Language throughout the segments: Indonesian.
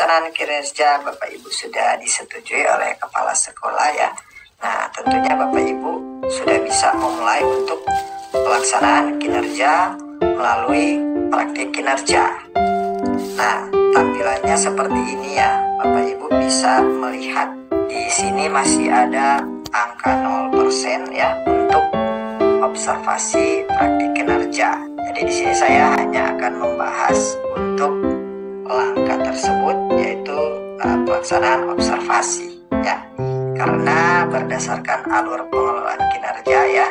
pelaksanaan kinerja Bapak Ibu sudah disetujui oleh kepala sekolah ya. Nah, tentunya Bapak Ibu sudah bisa memulai untuk pelaksanaan kinerja melalui praktik kinerja. Nah, tampilannya seperti ini ya. Bapak Ibu bisa melihat di sini masih ada angka 0% ya untuk observasi praktik kinerja. Jadi di sini saya hanya akan membahas untuk langkah tersebut, yaitu pelaksanaan observasi ya. Karena berdasarkan alur pengelolaan kinerja ya.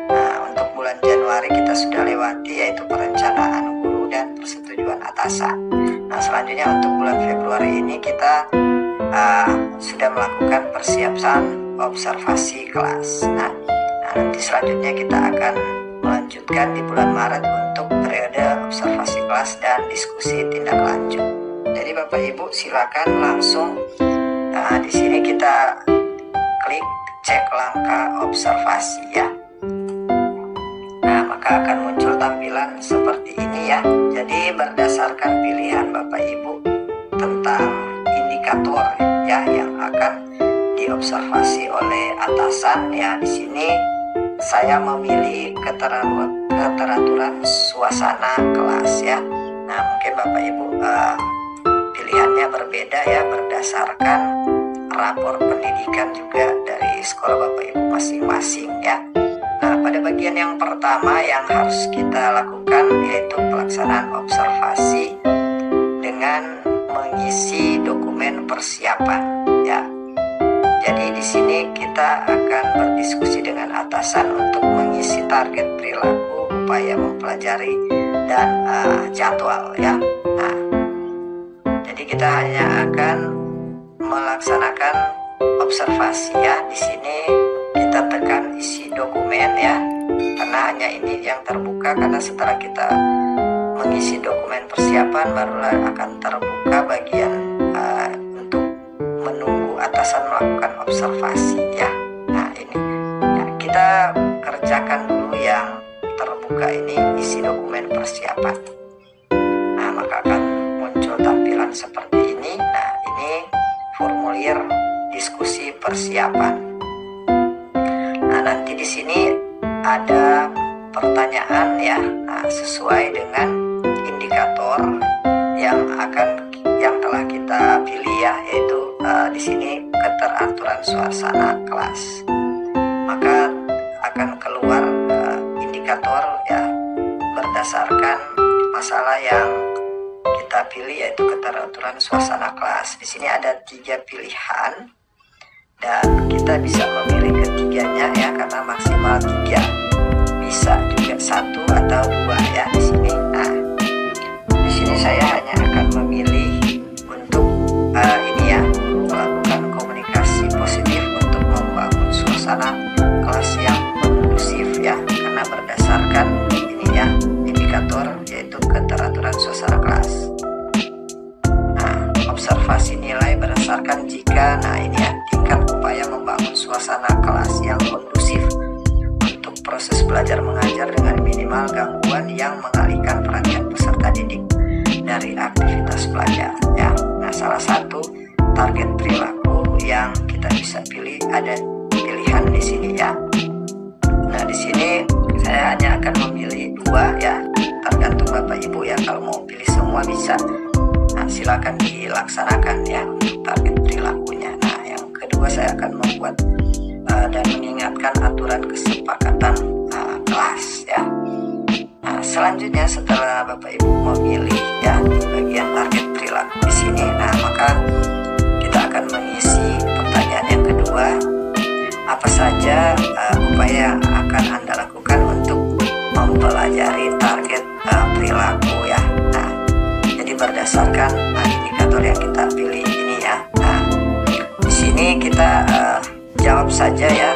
Nah, untuk bulan Januari kita sudah lewati, yaitu perencanaan guru dan persetujuan atasan. Nah, selanjutnya untuk bulan Februari ini kita sudah melakukan persiapan observasi kelas. Nah, nanti selanjutnya kita akan melanjutkan di bulan Maret untuk periode observasi kelas dan diskusi tindak lanjut. Jadi Bapak Ibu silakan langsung di sini kita klik cek langkah observasi ya. Nah, maka akan muncul tampilan seperti ini ya. Jadi berdasarkan pilihan Bapak Ibu tentang indikator ya yang akan diobservasi oleh atasan ya, di sini saya memilih keteraturan suasana kelas ya. Nah, mungkin Bapak Ibu pilihannya berbeda ya berdasarkan rapor pendidikan juga dari sekolah Bapak Ibu masing-masing ya. Nah, pada bagian yang pertama yang harus kita lakukan yaitu pelaksanaan observasi dengan mengisi dokumen persiapan ya. Jadi di sini kita akan berdiskusi dengan atasan untuk mengisi target perilaku, upaya mempelajari dan jadwal ya. Nah, jadi kita hanya akan melaksanakan observasi ya. Di sini kita tekan isi dokumen ya, karena hanya ini yang terbuka, karena setelah kita mengisi dokumen persiapan barulah akan terbuka bagian untuk menunggu atasan melakukan observasi ya. Nah, ini ya, kita kerjakan dulu yang terbuka ini, isi dokumen persiapan. Nah, maka akan muncul tampilan seperti ini. Nah, ini formulir diskusi persiapan. Nah, nanti di sini ada pertanyaan ya, nah, sesuai dengan indikator yang telah kita pilih ya, yaitu di sini keteraturan suasana kelas. Maka akan keluar indikator ya berdasarkan masalah yang kita pilih, yaitu keteraturan suasana kelas. Di sini ada 3 pilihan dan kita bisa memilih ketiganya ya, karena maksimal 3, bisa juga 1 atau 2 ya di sini. Nah, di sini saya hanya akan memilih untuk ini ya, melakukan komunikasi positif untuk membangun suasana kelas yang kondusif ya, karena berdasarkan ini ya indikator yaitu keteraturan suasana kelas. Nah, observasi nilai berdasarkan jika, nah ini ya, tingkat upaya membangun suasana kelas yang kondusif untuk proses belajar mengajar dengan minimal gangguan yang mengalihkan perhatian peserta didik dari aktivitas belajar ya. Nah, salah satu target perilaku yang kita bisa pilih, ada pilihan di sini ya. Nah, di sini saya hanya akan memilih 2 ya, tergantung Bapak Ibu ya, kalau mau pilih semua bisa. Nah, silakan dilaksanakan ya untuk target perilakunya. Nah, yang kedua saya akan membuat dan mengingatkan aturan kesepakatan kelas ya. Nah, selanjutnya setelah Bapak Ibu memilih ya di bagian target perilaku di sini, nah maka kita akan mengisi pertanyaan yang kedua, apa saja upaya yang akan Anda lakukan untuk mempelajari target perilaku ya. Nah, jadi berdasarkan indikator yang kita pilih ini ya. Nah, di sini kita jawab saja ya,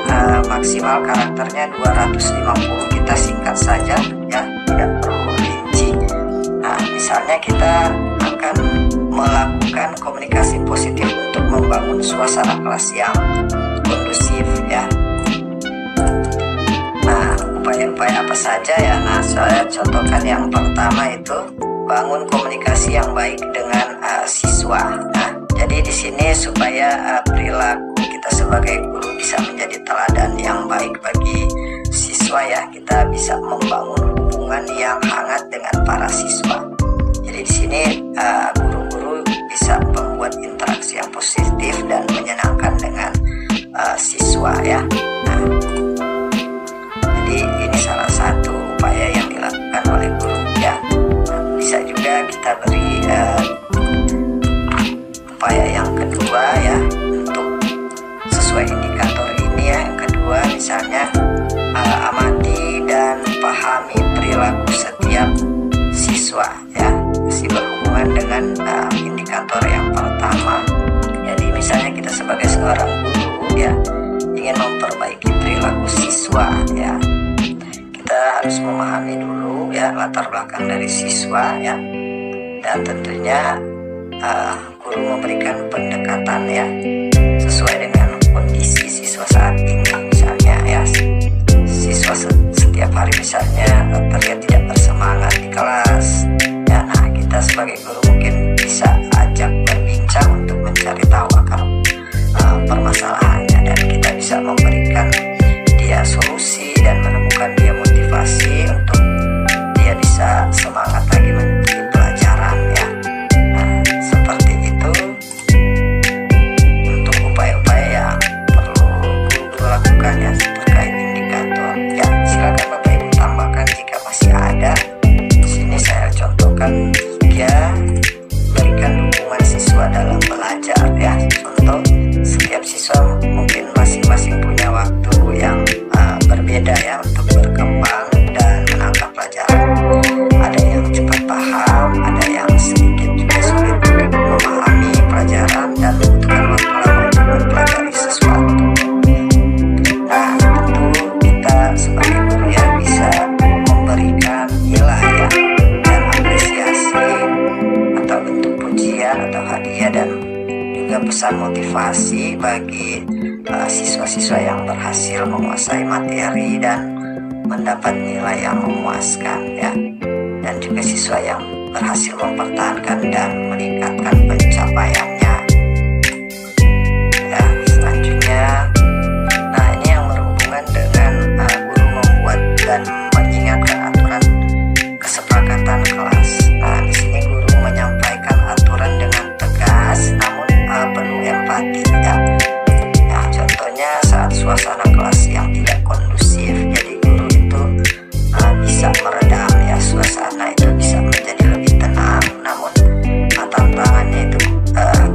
maksimal karakternya 250, kita singkat saja ya, tidak perlu rinci. Nah, misalnya kita akan melakukan komunikasi positif untuk membangun suasana kelas yang kondusif ya. Nah, upaya-upaya apa saja ya? Nah, saya contohkan yang pertama itu bangun komunikasi yang baik dengan siswa. Nah, jadi di sini supaya perilaku kita sebagai guru bisa menjadi teladan yang baik bagi siswa ya, kita bisa membangun hubungan yang hangat dengan para siswa. Jadi di sini guru-guru bisa membuat interaksi yang positif dan menyenangkan dengan siswa ya. Nah, jadi ini salah satu upaya yang dilakukan oleh guru ya. Nah, bisa juga kita beri upaya yang kedua ya, untuk sesuai indikator ini ya. Yang kedua misalnya amati dan pahami perilaku setiap siswa ya, masih berhubungan dengan indikator yang pertama. Jadi misalnya kita sebagai seorang guru ya, ingin memperbaiki perilaku siswa ya, kita harus memahami dulu ya latar belakang dari siswa ya, dan tentunya guru memberikan pendekatan ya sesuai dengan kondisi siswa saat ini. Misalnya ya, siswa setiap hari misalnya terlihat tidak bersemangat di kelas ya, nah kita sebagai guru mungkin bisa ajak berbincang untuk mencari tahu akar permasalahannya, dan kita bisa memberikan dia solusi dan menemukan dia motivasi untuk dia bisa semangat lagi mengikuti pelajaran ya. Nah, seperti itu untuk upaya-upaya yang perlu guru lakukan ya terkait indikator ya. Silakan Bapak Ibu tambahkan jika masih ada. Di sini saya contohkan ya, berikan dukungan siswa dalam belajar ya. Contoh, setiap siswa mungkin masing-masing punya waktu yang berbeda ya untuk berkembang dan menangkap pelajaran. Ada yang cepat paham, ada yang sedikit juga sulit untuk memahami pelajaran dan membutuhkan waktu lama untuk mempelajari sesuatu. Nah, tentu kita sebagai guru ya bisa memberikan nilai ya dan apresiasi atau bentuk pujian atau hadiah, dan juga pesan motivasi bagi siswa-siswa yang berhasil menguasai materi dan mendapat nilai yang memuaskan ya, dan juga siswa yang berhasil mempertahankan dan meningkatkan pencapaiannya ya. Selanjutnya, nah ini yang berhubungan dengan guru membuat dan mengingatkan aturan kesepakatan kelas. Nah, di sini guru menyampaikan aturan dengan tegas namun penuh empati ya. Nah, contohnya saat suasana kelas yang tidak kondusif, jadi guru itu bisa meredam ya suasana itu, bisa menjadi lebih tenang. Namun tantangannya itu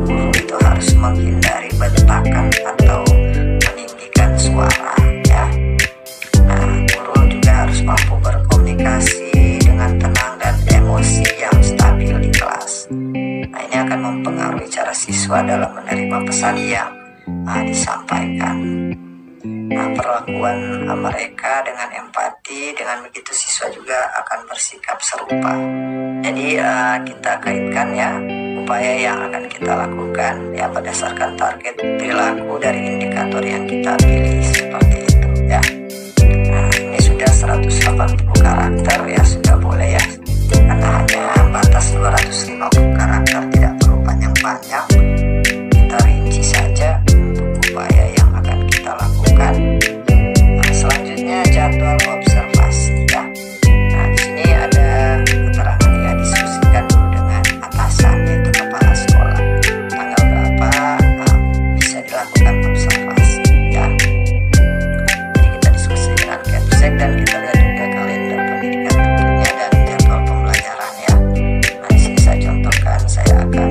guru itu harus menghindari bentakan atau meninggikan suara ya. Nah, guru juga harus mampu berkomunikasi dengan tenang dan emosi yang stabil di kelas. Nah, ini akan mempengaruhi cara siswa dalam menerima pesan yang disampaikan. Nah, perlakuan mereka dengan empati, dengan begitu siswa juga akan bersikap serupa. Jadi kita kaitkan ya upaya yang akan kita lakukan ya berdasarkan target perilaku dari indikator yang kita pilih seperti itu ya. Nah, ini sudah 180 karakter ya, sudah boleh ya, karena hanya batas 250 karakter, tidak perlu panjang-panjang. Kita rinci saja untuk upaya yang akan kita lakukan. Nah, selanjutnya jadwal observasi ya. Nah, di sini ada keterangan ya, diskusikan dulu dengan atasan yaitu kepala sekolah. Tanggal berapa bisa dilakukan observasi ya. Jadi kita diskusi dengan Kepsek dan kita lihat juga kalender pendidikan tentunya dan jadwal pembelajaran ya. Nah, di sini saya contohkan, saya akan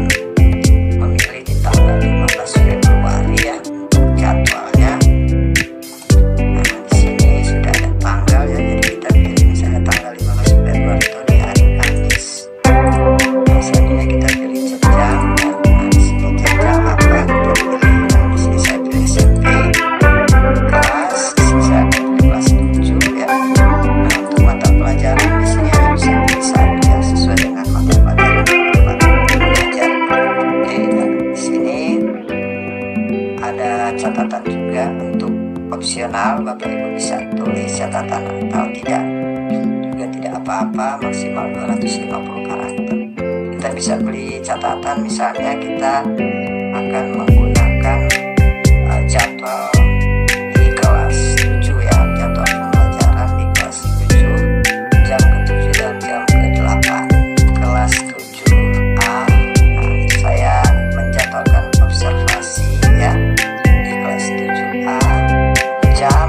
memilih di tanggal 15 Februari ya untuk jadwalnya. Nah, di sini sudah ada tanggal ya, jadi kita pilih misalnya tanggal 15 Februari itu di hari Kamis. Nah, selanjutnya kita pilih jenjang ya. Nah, di sini jenjang apa kita pilih. Nah, di sini saya pilih SMP kelas, di sini saya pilih kelas 7 ya. Nah, untuk mata pelajaran di sini hanya bisa pilih satu ya, sesuai dengan mata pelajaran yang Bapak belajar. Oke, nah, di sini ada catatan juga untuk opsional, Bapak Ibu bisa tulis catatan atau tidak, juga tidak apa-apa, maksimal 250 karakter. Kita bisa beli catatan, misalnya kita akan menggunakan jadwal di kelas 7 ya, jadwal pembelajaran di kelas 7 jam ke-7 dan jam ke-8 kelas 7A. Saya menjadwalkan observasi ya di kelas 7A jam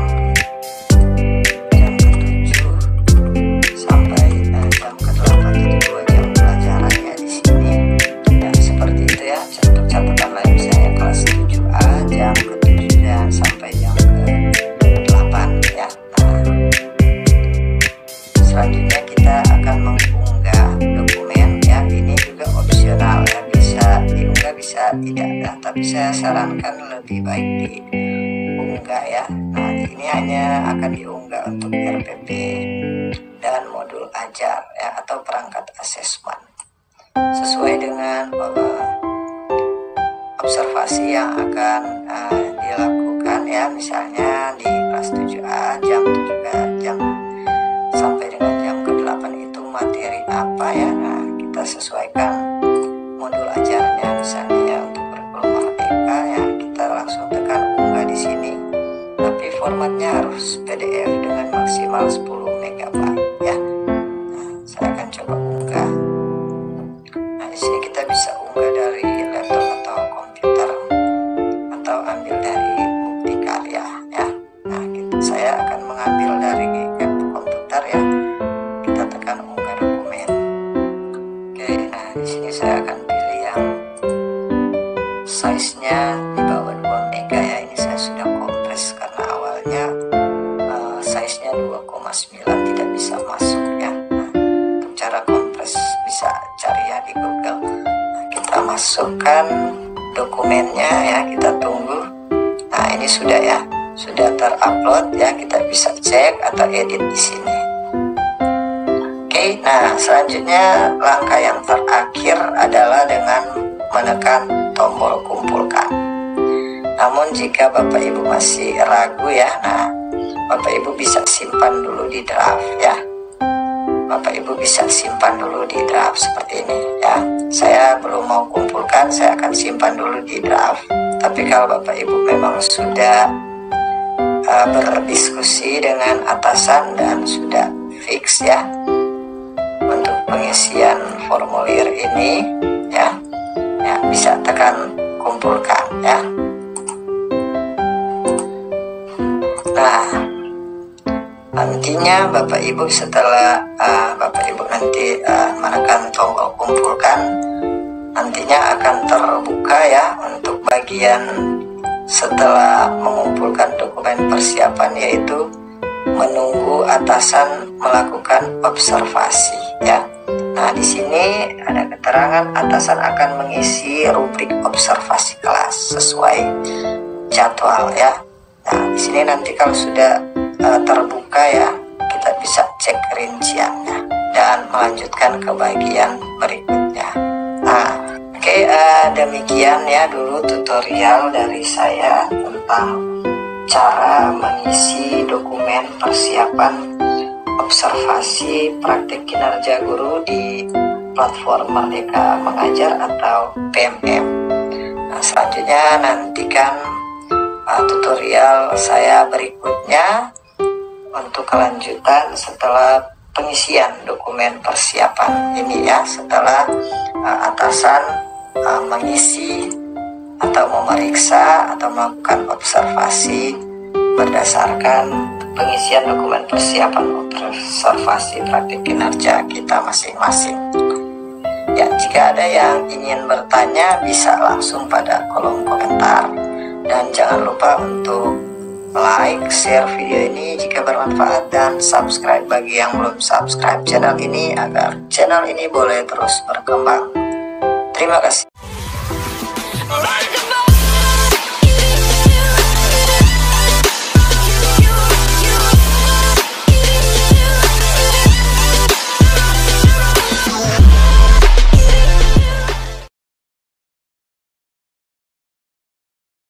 ke-7 sampai jam ke-8, jadi 2 jam pelajaran ya di sini ya, seperti itu ya. Untuk catatan lain misalnya kelas 7A jam ke-7 dan sampai jam ke-8 ya. Selanjutnya kita akan mengunggah dokumen ya, ini juga opsional ya, bisa diunggah bisa tidak ya, tapi saya sarankan lebih baik diunggah ya. Nah, ini hanya akan diunggah untuk RPP dan modul ajar ya, atau perangkat asesmen sesuai dengan observasi yang akan dilakukan ya. Misalnya di kelas 7A jam 7 jam sampai dengan jam ke-8 itu materi apa ya. Nah, kita sesuaikan modul ajarnya, misalnya ya untuk kurikulum merdeka ya, kita langsung tekan unggah di sini, tapi formatnya harus PDF dengan maksimal 10 MB ya. Nah, saya akan coba unggah. Nah, di sini kita bisa unggah dari laptop atau komputer atau ambil dari bukti karya ya. Nah, saya akan mengambil dari komputer ya. Kita tekan unggah dokumen. Oke, nah di sini saya akan pilih yang size-nya di bawah 2 MB ya. Ini saya sudah kompres karena awalnya size-nya 2,9 tidak bisa masuk ya. Nah, untuk cara kompres bisa cari ya di Google. Nah, kita masukkan dokumennya ya, kita tunggu. Nah, ini sudah ya, sudah terupload ya, kita bisa cek atau edit di sini. Oke, nah selanjutnya langkah yang terakhir adalah dengan menekan tombol kumpulkan. Namun jika Bapak Ibu masih ragu ya, nah Bapak Ibu bisa simpan dulu di draft ya. Bapak Ibu bisa simpan dulu di draft seperti ini ya. Saya belum mau kumpulkan, saya akan simpan dulu di draft. Tapi kalau Bapak Ibu memang sudah berdiskusi dengan atasan dan sudah fix ya untuk pengisian formulir ini ya, ya bisa tekan kumpulkan ya. Nah, nantinya Bapak Ibu setelah Bapak Ibu nanti menekan tombol kumpulkan, nantinya akan terbuka ya untuk bagian setelah mengumpulkan dokumen persiapan, yaitu menunggu atasan melakukan observasi ya. Nah, di sini ada keterangan atasan akan mengisi rubrik observasi kelas sesuai jadwal ya. Nah, di sini nanti kalau sudah terbuka ya, kita bisa cek rinciannya dan melanjutkan ke bagian berikutnya. Nah, oke, demikian ya dulu tutorial dari saya tentang cara mengisi dokumen persiapan observasi praktik kinerja guru di platform Merdeka Mengajar atau PMM. Nah, selanjutnya nantikan tutorial saya berikutnya untuk kelanjutan setelah pengisian dokumen persiapan ini ya, setelah atasan mengisi atau memeriksa atau melakukan observasi berdasarkan pengisian dokumen persiapan observasi praktik kinerja kita masing-masing. Ya, jika ada yang ingin bertanya bisa langsung pada kolom komentar, dan jangan lupa untuk like, share video ini jika bermanfaat, dan subscribe bagi yang belum subscribe channel ini agar channel ini boleh terus berkembang. Terima kasih.